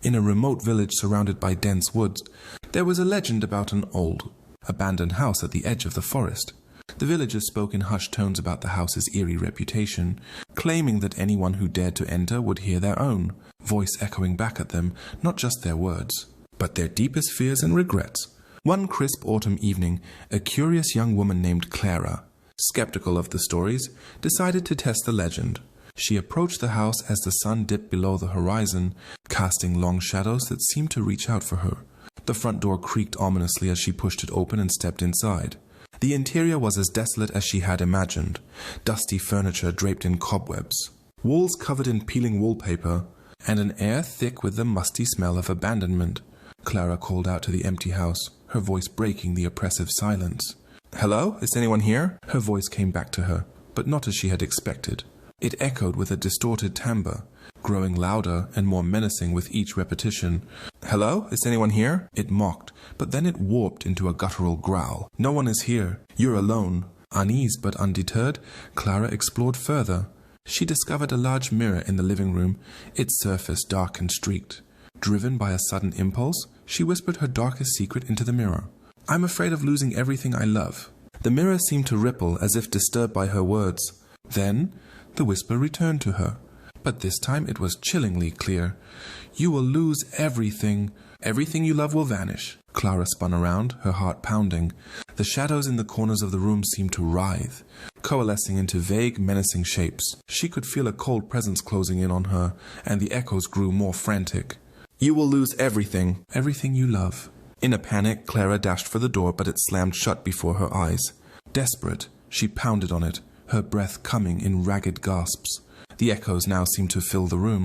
In a remote village surrounded by dense woods, there was a legend about an old, abandoned house at the edge of the forest. The villagers spoke in hushed tones about the house's eerie reputation, claiming that anyone who dared to enter would hear their own voice echoing back at them, not just their words, but their deepest fears and regrets. One crisp autumn evening, a curious young woman named Clara, skeptical of the stories, decided to test the legend. She approached the house as the sun dipped below the horizon, casting long shadows that seemed to reach out for her. The front door creaked ominously as she pushed it open and stepped inside. The interior was as desolate as she had imagined, dusty furniture draped in cobwebs, walls covered in peeling wallpaper, and an air thick with the musty smell of abandonment. Clara called out to the empty house, her voice breaking the oppressive silence. "Hello? Is anyone here?" Her voice came back to her, but not as she had expected. It echoed with a distorted timbre, growing louder and more menacing with each repetition. "Hello? Is anyone here?" It mocked, but then it warped into a guttural growl. "No one is here. You're alone." Uneased but undeterred, Clara explored further. She discovered a large mirror in the living room, its surface dark and streaked. Driven by a sudden impulse, she whispered her darkest secret into the mirror. "I'm afraid of losing everything I love." The mirror seemed to ripple as if disturbed by her words. Then the whisper returned to her, but this time it was chillingly clear. "You will lose everything. Everything you love will vanish." Clara spun around, her heart pounding. The shadows in the corners of the room seemed to writhe, coalescing into vague, menacing shapes. She could feel a cold presence closing in on her, and the echoes grew more frantic. "You will lose everything. Everything you love." In a panic, Clara dashed for the door, but it slammed shut before her eyes. Desperate, she pounded on it, her breath coming in ragged gasps. The echoes now seemed to fill the room,